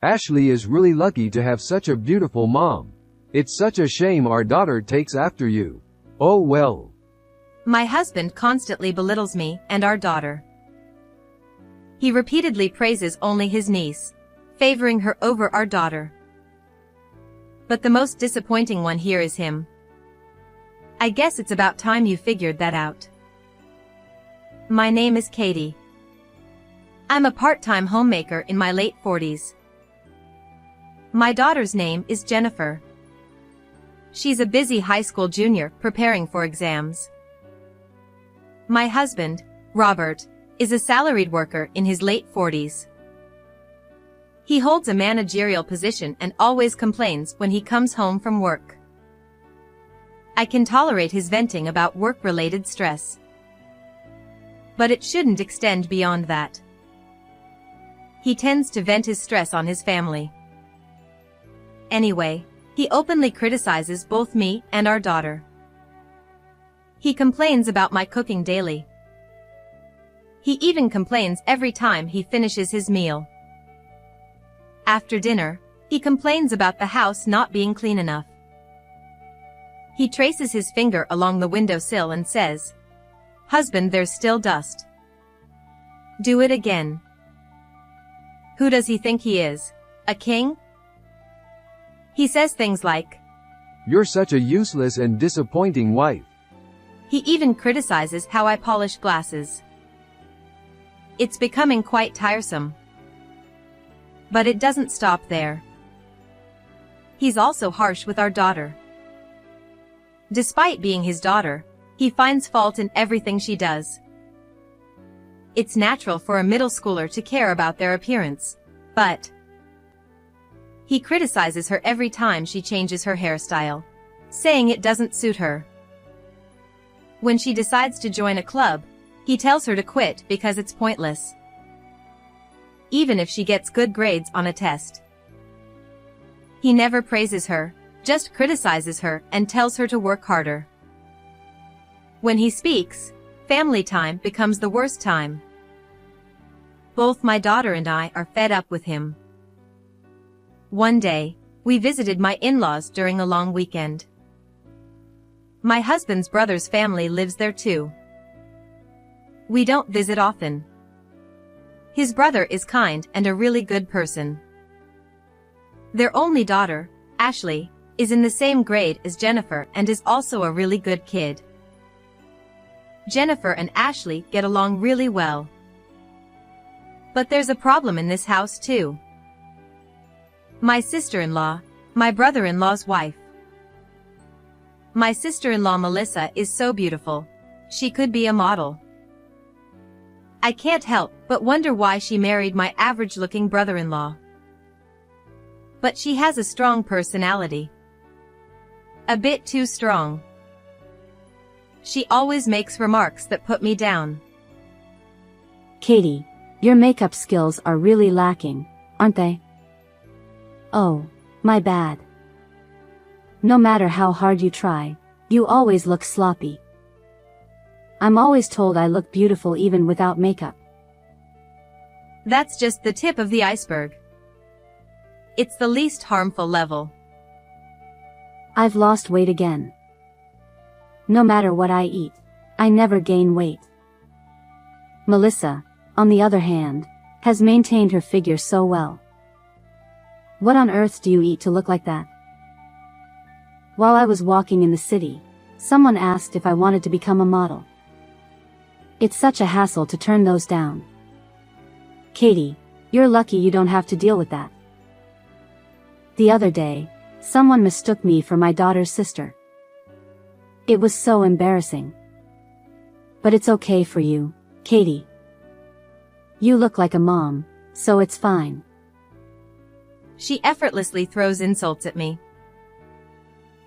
Ashley is really lucky to have such a beautiful mom. It's such a shame our daughter takes after you. Oh well. My husband constantly belittles me and our daughter. He repeatedly praises only his niece, favoring her over our daughter. But the most disappointing one here is him. I guess it's about time you figured that out. My name is Katie. I'm a part-time homemaker in my late 40s. My daughter's name is Jennifer. She's a busy high school junior preparing for exams. My husband, Robert, is a salaried worker in his late 40s. He holds a managerial position and always complains when he comes home from work. I can tolerate his venting about work-related stress. But it shouldn't extend beyond that. He tends to vent his stress on his family. Anyway, he openly criticizes both me and our daughter. He complains about my cooking daily. He even complains every time he finishes his meal. After dinner, he complains about the house not being clean enough. He traces his finger along the windowsill and says, "Husband, there's still dust. Do it again." Who does he think he is? A king? He says things like, "You're such a useless and disappointing wife." He even criticizes how I polish glasses. It's becoming quite tiresome. But it doesn't stop there. He's also harsh with our daughter. Despite being his daughter, he finds fault in everything she does. It's natural for a middle schooler to care about their appearance, but he criticizes her every time she changes her hairstyle, saying it doesn't suit her. When she decides to join a club, he tells her to quit because it's pointless. Even if she gets good grades on a test. He never praises her, just criticizes her and tells her to work harder. When he speaks, family time becomes the worst time. Both my daughter and I are fed up with him. One day, we visited my in-laws during a long weekend. My husband's brother's family lives there too. We don't visit often. His brother is kind and a really good person. Their only daughter, Ashley, is in the same grade as Jennifer and is also a really good kid. Jennifer and Ashley get along really well. But there's a problem in this house too. My sister-in-law, my brother-in-law's wife. My sister-in-law Melissa is so beautiful. She could be a model. I can't help but wonder why she married my average-looking brother-in-law. But she has a strong personality. A bit too strong. She always makes remarks that put me down. Katie, your makeup skills are really lacking, aren't they? Oh, my bad. No matter how hard you try, you always look sloppy. I'm always told I look beautiful even without makeup. That's just the tip of the iceberg. It's the least harmful level. I've lost weight again. No matter what I eat, I never gain weight. Melissa, on the other hand, has maintained her figure so well. What on earth do you eat to look like that? While I was walking in the city, someone asked if I wanted to become a model. It's such a hassle to turn those down. Katie, you're lucky you don't have to deal with that. The other day, someone mistook me for my daughter's sister. It was so embarrassing. But it's okay for you, Katie. You look like a mom, so it's fine. She effortlessly throws insults at me.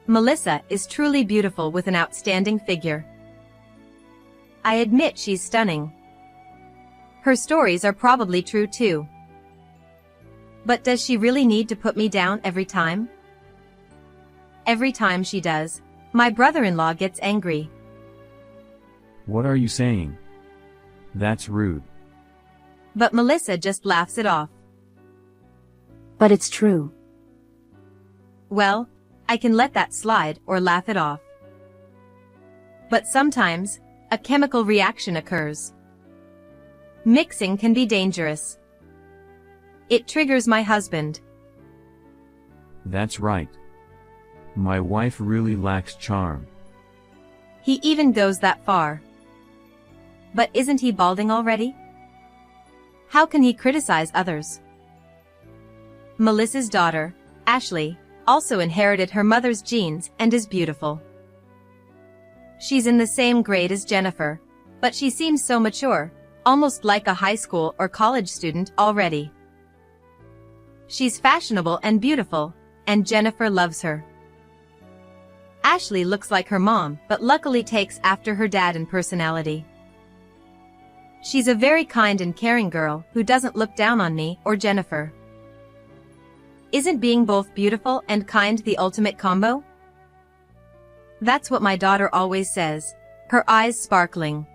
Melissa is truly beautiful with an outstanding figure. I admit she's stunning. Her stories are probably true too. But does she really need to put me down every time? Every time she does, my brother-in-law gets angry. What are you saying? That's rude. But Melissa just laughs it off. But it's true. Well, I can let that slide or laugh it off. But sometimes, a chemical reaction occurs. Mixing can be dangerous. It triggers my husband. That's right. My wife really lacks charm. He even goes that far. But isn't he balding already? How can he criticize others? Melissa's daughter, Ashley, also inherited her mother's genes and is beautiful. She's in the same grade as Jennifer, but she seems so mature, almost like a high school or college student already. She's fashionable and beautiful, and Jennifer loves her. Ashley looks like her mom, but luckily takes after her dad in personality. She's a very kind and caring girl who doesn't look down on me or Jennifer. Isn't being both beautiful and kind the ultimate combo? That's what my daughter always says, her eyes sparkling.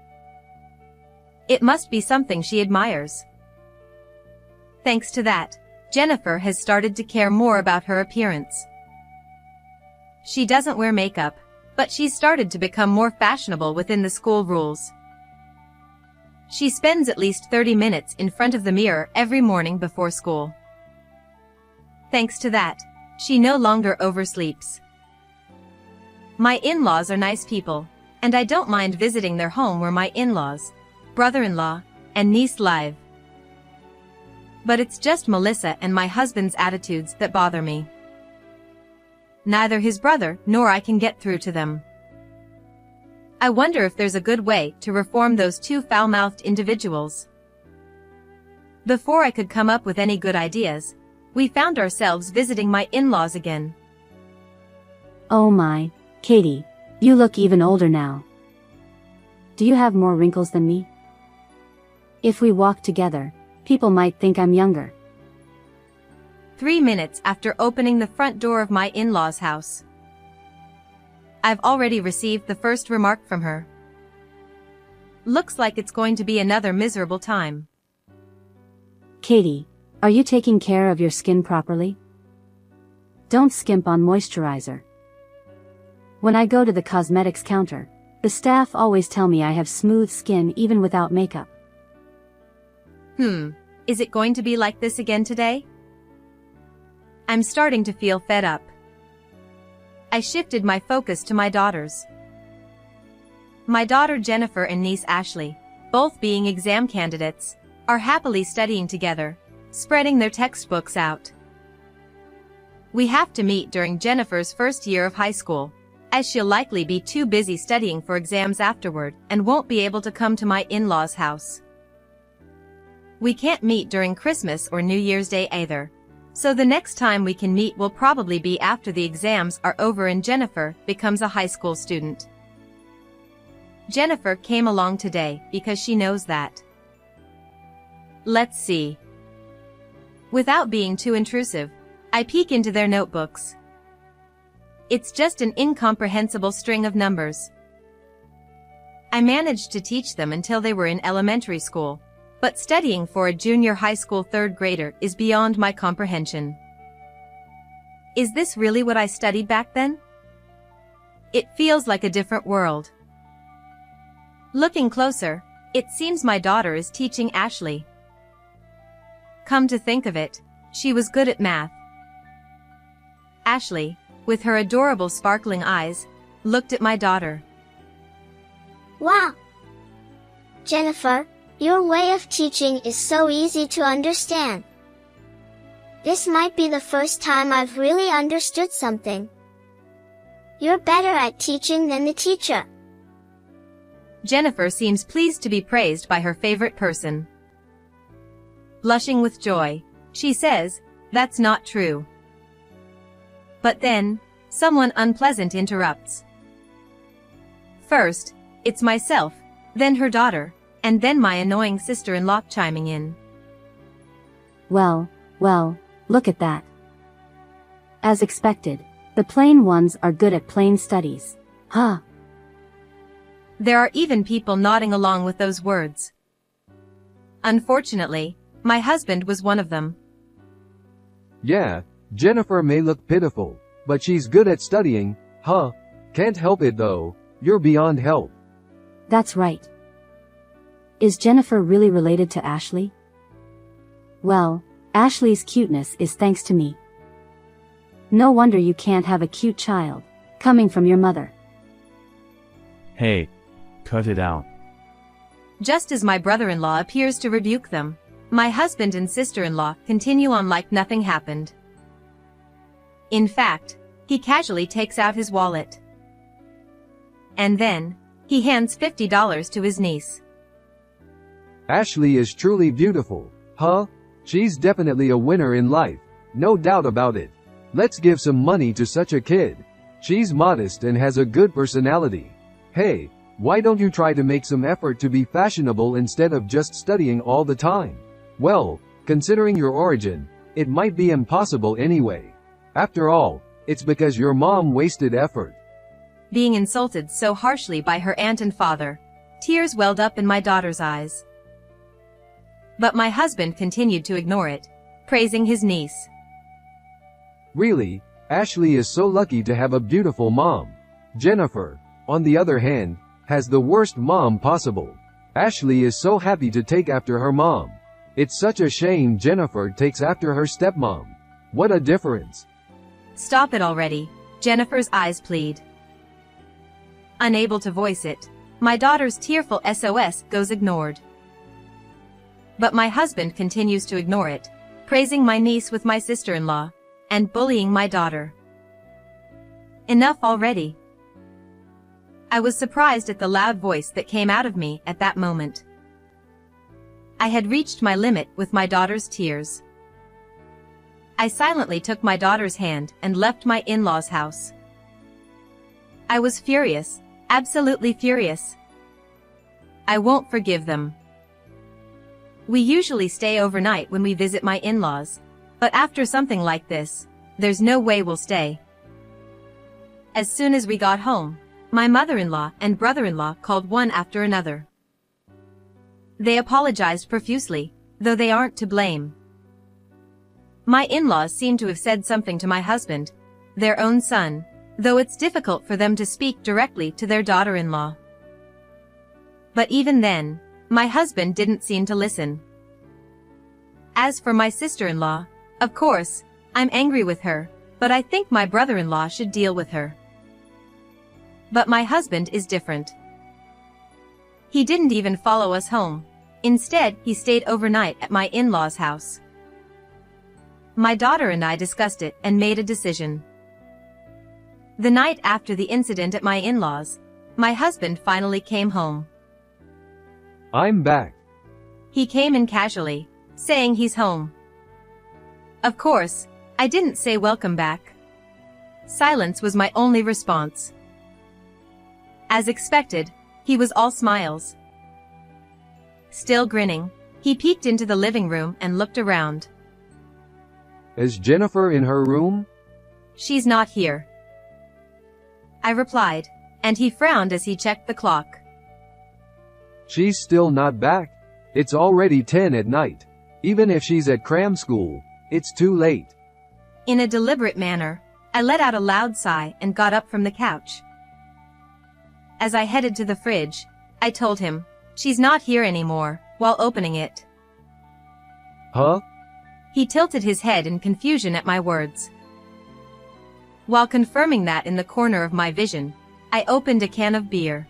It must be something she admires. Thanks to that, Jennifer has started to care more about her appearance. She doesn't wear makeup, but she's started to become more fashionable within the school rules. She spends at least 30 minutes in front of the mirror every morning before school. Thanks to that, she no longer oversleeps. My in-laws are nice people, and I don't mind visiting their home where my in-laws, brother-in-law, and niece live. But it's just Melissa and my husband's attitudes that bother me. Neither his brother nor I can get through to them. I wonder if there's a good way to reform those two foul-mouthed individuals. Before I could come up with any good ideas, we found ourselves visiting my in-laws again. Oh my, Katie, you look even older now. Do you have more wrinkles than me? If we walk together, people might think I'm younger. 3 minutes after opening the front door of my in-laws' house, I've already received the first remark from her. Looks like it's going to be another miserable time. Katie, are you taking care of your skin properly? Don't skimp on moisturizer. When I go to the cosmetics counter, the staff always tell me I have smooth skin even without makeup. Is it going to be like this again today? I'm starting to feel fed up. I shifted my focus to my daughters. My daughter Jennifer and niece Ashley, both being exam candidates, are happily studying together, spreading their textbooks out. We have to meet during Jennifer's first year of high school, as she'll likely be too busy studying for exams afterward and won't be able to come to my in-laws' house. We can't meet during Christmas or New Year's Day either, so the next time we can meet will probably be after the exams are over and Jennifer becomes a high school student. Jennifer came along today because she knows that. Let's see. Without being too intrusive, I peek into their notebooks. It's just an incomprehensible string of numbers. I managed to teach them until they were in elementary school, but studying for a junior high school third grader is beyond my comprehension. Is this really what I studied back then? It feels like a different world. Looking closer, it seems my daughter is teaching Ashley. Come to think of it, she was good at math. Ashley, with her adorable sparkling eyes, looked at my daughter. Wow! Jennifer, your way of teaching is so easy to understand. This might be the first time I've really understood something. You're better at teaching than the teacher. Jennifer seems pleased to be praised by her favorite person. Blushing with joy, she says, "That's not true." But then, someone unpleasant interrupts. First, it's myself, then her daughter, and then my annoying sister-in-law chiming in. Well, look at that. As expected, the plain ones are good at plain studies. Huh. There are even people nodding along with those words. Unfortunately, my husband was one of them. Yeah, Jennifer may look pitiful, but she's good at studying, huh? Can't help it though, you're beyond help. That's right. Is Jennifer really related to Ashley? Well, Ashley's cuteness is thanks to me. No wonder you can't have a cute child, coming from your mother. Hey, cut it out. Just as my brother-in-law appears to rebuke them, my husband and sister-in-law continue on like nothing happened. In fact, he casually takes out his wallet. And then, he hands $50 to his niece. Ashley is truly beautiful, huh? She's definitely a winner in life, no doubt about it. Let's give some money to such a kid. She's modest and has a good personality. Hey, why don't you try to make some effort to be fashionable instead of just studying all the time? Well, considering your origin, it might be impossible anyway. After all, it's because your mom wasted effort. Being insulted so harshly by her aunt and father, tears welled up in my daughter's eyes. But my husband continued to ignore it, praising his niece. Really, Ashley is so lucky to have a beautiful mom. Jennifer, on the other hand, has the worst mom possible. Ashley is so happy to take after her mom. It's such a shame Jennifer takes after her stepmom. What a difference. Stop it already, Jennifer's eyes plead. Unable to voice it, my daughter's tearful SOS goes ignored. But my husband continues to ignore it, praising my niece with my sister-in-law, and bullying my daughter. Enough already. I was surprised at the loud voice that came out of me at that moment. I had reached my limit with my daughter's tears. I silently took my daughter's hand and left my in-laws' house. I was furious, absolutely furious. I won't forgive them. We usually stay overnight when we visit my in-laws, but after something like this, there's no way we'll stay. As soon as we got home, my mother-in-law and brother-in-law called one after another. They apologized profusely, though they aren't to blame. My in-laws seem to have said something to my husband, their own son, though it's difficult for them to speak directly to their daughter-in-law. But even then, my husband didn't seem to listen. As for my sister-in-law, of course, I'm angry with her, but I think my brother-in-law should deal with her. But my husband is different. He didn't even follow us home. Instead, he stayed overnight at my in-laws' house. My daughter and I discussed it and made a decision. The night after the incident at my in-laws, my husband finally came home. I'm back. He came in casually, saying he's home. Of course, I didn't say welcome back. Silence was my only response. As expected, he was all smiles. Still grinning, he peeked into the living room and looked around. Is Jennifer in her room? She's not here, I replied, and he frowned as he checked the clock. She's still not back? It's already 10 at night. Even if she's at cram school, it's too late. In a deliberate manner, I let out a loud sigh and got up from the couch. As I headed to the fridge, I told him, "She's not here anymore," while opening it. Huh? He tilted his head in confusion at my words. While confirming that in the corner of my vision, I opened a can of beer.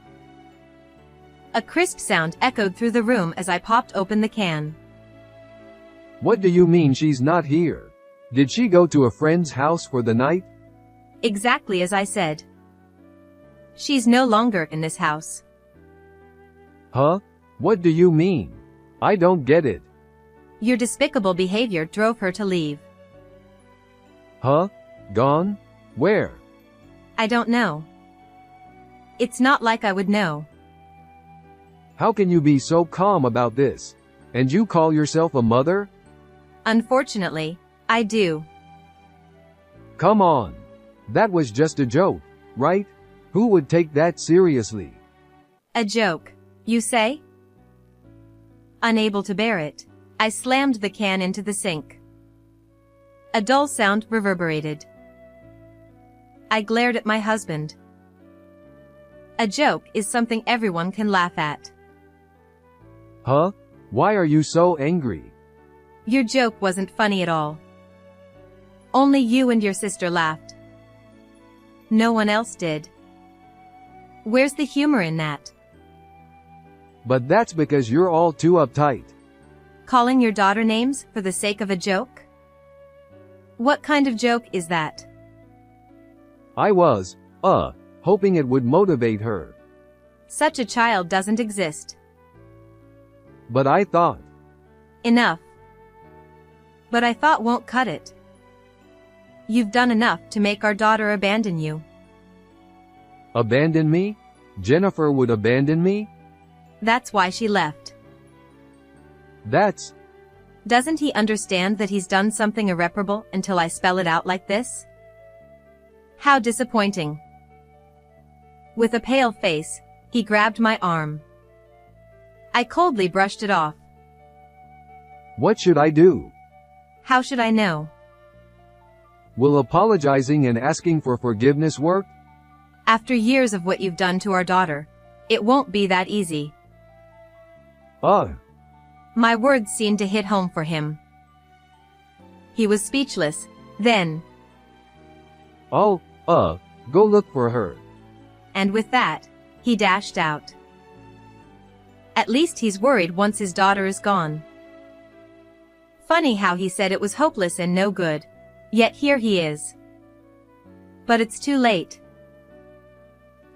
A crisp sound echoed through the room as I popped open the can. What do you mean she's not here? Did she go to a friend's house for the night? Exactly as I said. She's no longer in this house. Huh? What do you mean? I don't get it. Your despicable behavior drove her to leave. Huh? Gone? Where? I don't know. It's not like I would know. How can you be so calm about this? And you call yourself a mother? Unfortunately, I do. Come on. That was just a joke, right? Who would take that seriously? A joke, you say? Unable to bear it, I slammed the can into the sink. A dull sound reverberated. I glared at my husband. A joke is something everyone can laugh at. Huh? Why are you so angry? Your joke wasn't funny at all. Only you and your sister laughed. No one else did. Where's the humor in that? But that's because you're all too uptight. Calling your daughter names for the sake of a joke? What kind of joke is that? I was, hoping it would motivate her. Such a child doesn't exist. But I thought. Enough. But I thought won't cut it. You've done enough to make our daughter abandon you. Abandon me? Jennifer would abandon me? That's why she left. Doesn't he understand that he's done something irreparable until I spell it out like this? How disappointing. With a pale face, he grabbed my arm. I coldly brushed it off. What should I do? How should I know? Will apologizing and asking for forgiveness work? After years of what you've done to our daughter, it won't be that easy. My words seemed to hit home for him. He was speechless, then. Go look for her. And with that, he dashed out. At least he's worried once his daughter is gone. Funny how he said it was hopeless and no good. Yet here he is. But it's too late.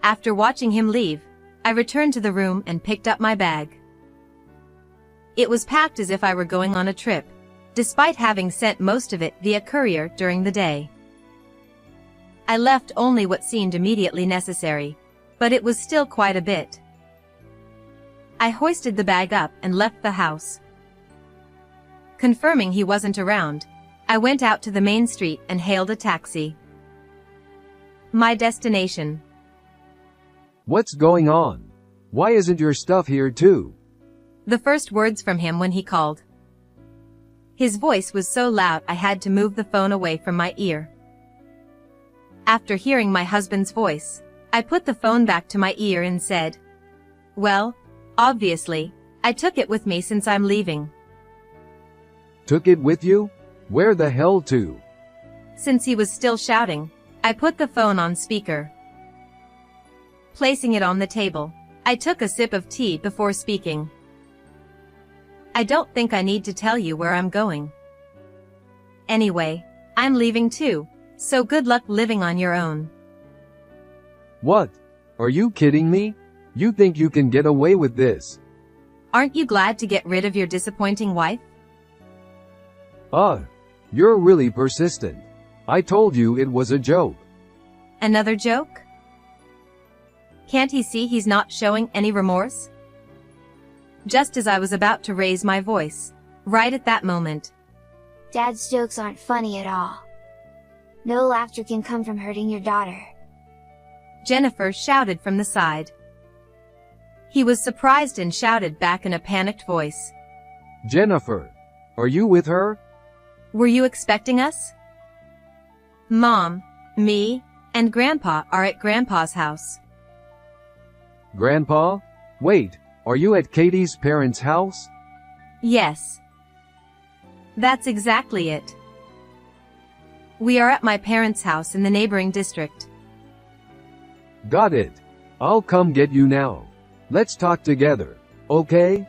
After watching him leave, I returned to the room and picked up my bag. It was packed as if I were going on a trip, despite having sent most of it via courier during the day. I left only what seemed immediately necessary, but it was still quite a bit. I hoisted the bag up and left the house. Confirming he wasn't around, I went out to the main street and hailed a taxi. My destination. What's going on? Why isn't your stuff here too? The first words from him when he called. His voice was so loud I had to move the phone away from my ear. After hearing my husband's voice, I put the phone back to my ear and said, "Well, obviously, I took it with me since I'm leaving." Took it with you? Where the hell to? Since he was still shouting, I put the phone on speaker. Placing it on the table, I took a sip of tea before speaking. I don't think I need to tell you where I'm going. Anyway, I'm leaving too, so good luck living on your own. What? Are you kidding me? You think you can get away with this? Aren't you glad to get rid of your disappointing wife? You're really persistent. I told you it was a joke. Another joke? Can't he see he's not showing any remorse? Just as I was about to raise my voice, right at that moment. Dad's jokes aren't funny at all. No laughter can come from hurting your daughter. Jennifer shouted from the side. He was surprised and shouted back in a panicked voice. Jennifer, are you with her? Were you expecting us? Mom, me, and Grandpa are at Grandpa's house. Grandpa? Wait, are you at Katie's parents' house? Yes. That's exactly it. We are at my parents' house in the neighboring district. Got it. I'll come get you now. Let's talk together, okay?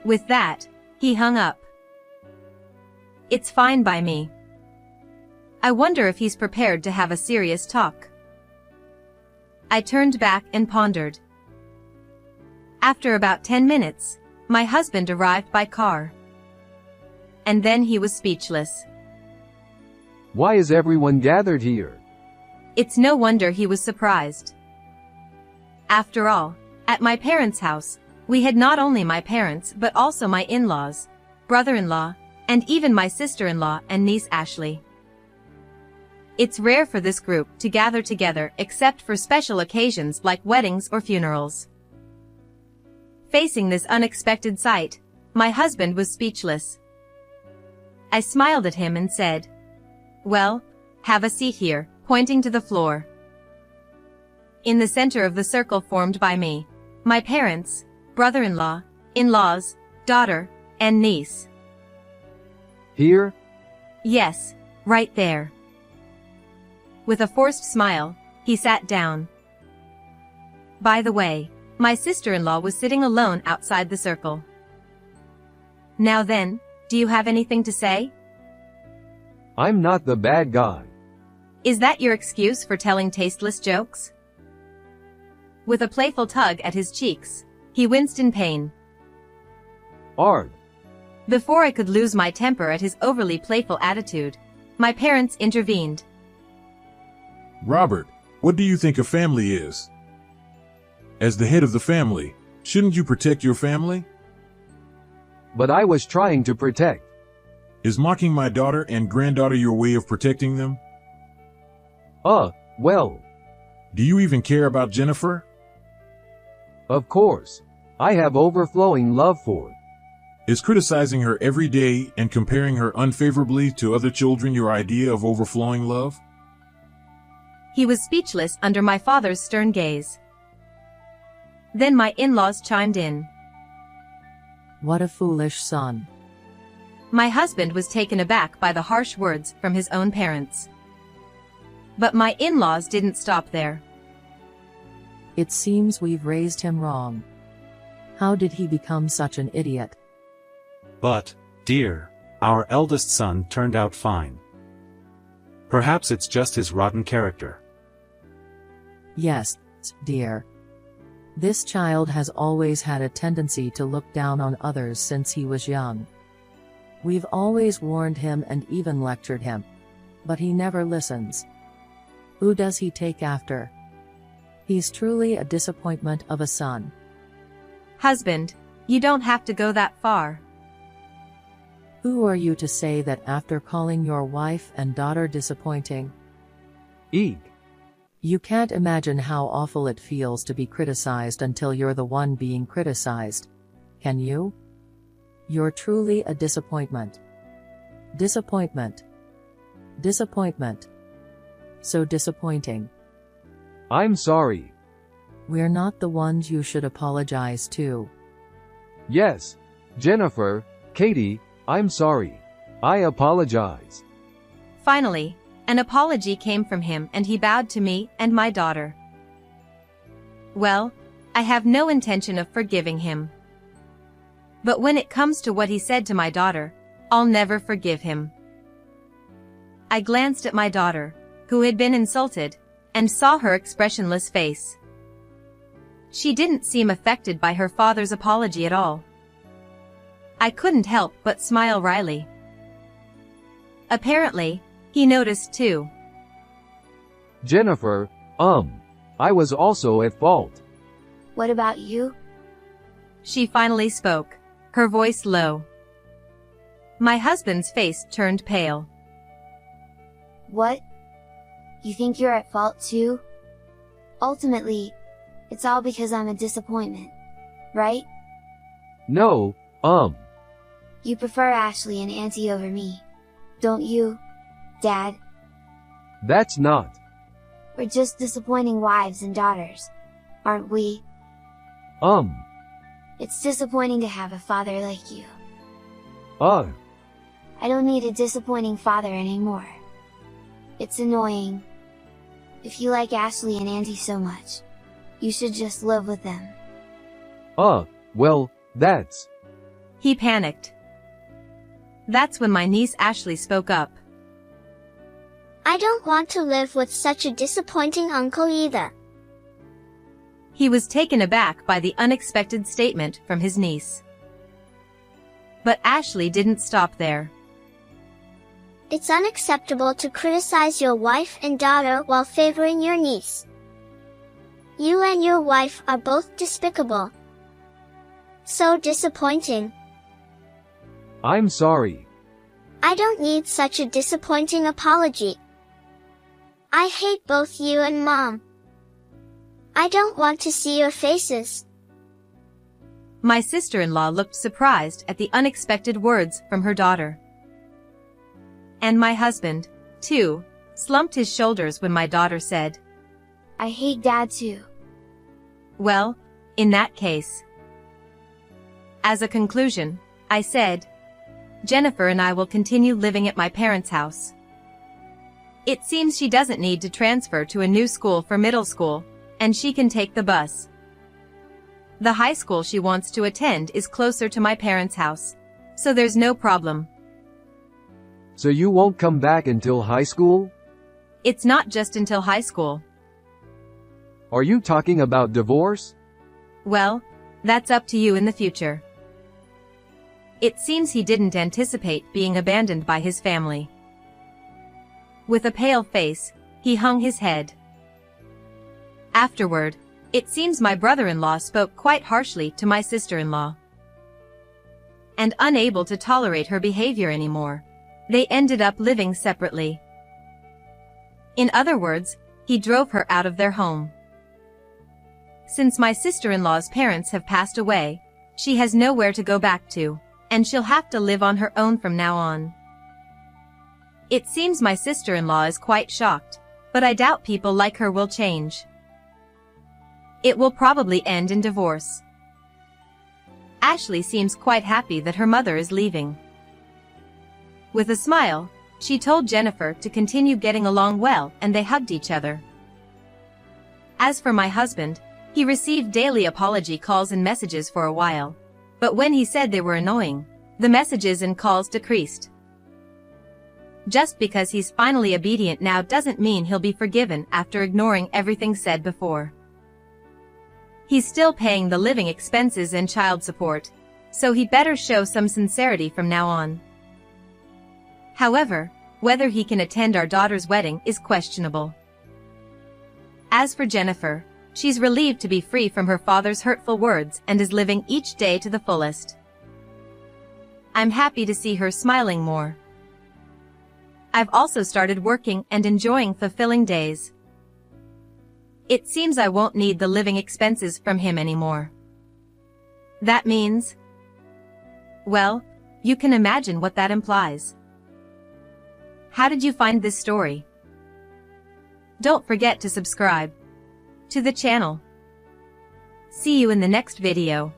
With that, he hung up. It's fine by me. I wonder if he's prepared to have a serious talk. I turned back and pondered. After about 10 minutes, my husband arrived by car. And then he was speechless. Why is everyone gathered here? It's no wonder he was surprised. After all, at my parents' house, we had not only my parents but also my in-laws, brother-in-law, and even my sister-in-law and niece Ashley. It's rare for this group to gather together except for special occasions like weddings or funerals. Facing this unexpected sight, my husband was speechless. I smiled at him and said, Well, have a seat here, pointing to the floor. In the center of the circle formed by me, my parents, brother-in-law, in-laws, daughter, and niece. Here? Yes, right there. With a forced smile, he sat down. By the way, my sister-in-law was sitting alone outside the circle. Now then, do you have anything to say? I'm not the bad guy. Is that your excuse for telling tasteless jokes? With a playful tug at his cheeks, he winced in pain. Ard. Before I could lose my temper at his overly playful attitude, my parents intervened. Robert, what do you think a family is? As the head of the family, shouldn't you protect your family? But I was trying to protect. Is mocking my daughter and granddaughter your way of protecting them? Well. Do you even care about Jennifer? Of course. I have overflowing love for her. Is criticizing her every day and comparing her unfavorably to other children your idea of overflowing love? He was speechless under my father's stern gaze. Then my in-laws chimed in. What a foolish son. My husband was taken aback by the harsh words from his own parents. But my in-laws didn't stop there. It seems we've raised him wrong. How did he become such an idiot? But, dear, our eldest son turned out fine. Perhaps it's just his rotten character. Yes, dear. This child has always had a tendency to look down on others since he was young. We've always warned him and even lectured him. But he never listens. Who does he take after? He's truly a disappointment of a son. Husband, you don't have to go that far. Who are you to say that after calling your wife and daughter disappointing? Eek. You can't imagine how awful it feels to be criticized until you're the one being criticized. Can you? You're truly a disappointment. Disappointment. Disappointment. So disappointing. I'm sorry. We're not the ones you should apologize to. Yes. Jennifer, Katie, I'm sorry. I apologize. Finally, an apology came from him and he bowed to me and my daughter. Well, I have no intention of forgiving him. But when it comes to what he said to my daughter, I'll never forgive him. I glanced at my daughter, who had been insulted, and saw her expressionless face. She didn't seem affected by her father's apology at all. I couldn't help but smile wryly. Apparently, he noticed too. Jennifer, I was also at fault. What about you? She finally spoke, her voice low. My husband's face turned pale. What? You think you're at fault too? Ultimately, it's all because I'm a disappointment, right? No, You prefer Ashley and Auntie over me, don't you, Dad? That's not. We're just disappointing wives and daughters, aren't we? It's disappointing to have a father like you. I don't need a disappointing father anymore. It's annoying. If you like Ashley and Auntie so much, you should just live with them. Well, that's... He panicked. That's when my niece Ashley spoke up. I don't want to live with such a disappointing uncle either. He was taken aback by the unexpected statement from his niece. But Ashley didn't stop there. It's unacceptable to criticize your wife and daughter while favoring your niece. You and your wife are both despicable. So disappointing. I'm sorry. I don't need such a disappointing apology. I hate both you and Mom. I don't want to see your faces. My sister-in-law looked surprised at the unexpected words from her daughter. And my husband, too, slumped his shoulders when my daughter said, I hate Dad too. well, in that case. As a conclusion, I said, Jennifer and I will continue living at my parents' house. It seems she doesn't need to transfer to a new school for middle school, and she can take the bus. The high school she wants to attend is closer to my parents' house, so there's no problem. So you won't come back until high school? It's not just until high school. Are you talking about divorce? Well, that's up to you in the future. It seems he didn't anticipate being abandoned by his family. With a pale face, he hung his head. Afterward, it seems my brother-in-law spoke quite harshly to my sister-in-law. And unable to tolerate her behavior anymore, they ended up living separately. In other words, he drove her out of their home. Since my sister-in-law's parents have passed away, she has nowhere to go back to, and she'll have to live on her own from now on. It seems my sister-in-law is quite shocked, but I doubt people like her will change. It will probably end in divorce. Ashley seems quite happy that her mother is leaving. With a smile, she told Jennifer to continue getting along well, and they hugged each other. As for my husband, he received daily apology calls and messages for a while, but when he said they were annoying, the messages and calls decreased. Just because he's finally obedient now doesn't mean he'll be forgiven after ignoring everything said before. He's still paying the living expenses and child support, so he better show some sincerity from now on. However, whether he can attend our daughter's wedding is questionable. As for Jennifer, she's relieved to be free from her father's hurtful words and is living each day to the fullest. I'm happy to see her smiling more. I've also started working and enjoying fulfilling days. It seems I won't need the living expenses from him anymore. That means, well, you can imagine what that implies. How did you find this story? Don't forget to subscribe to the channel. See you in the next video.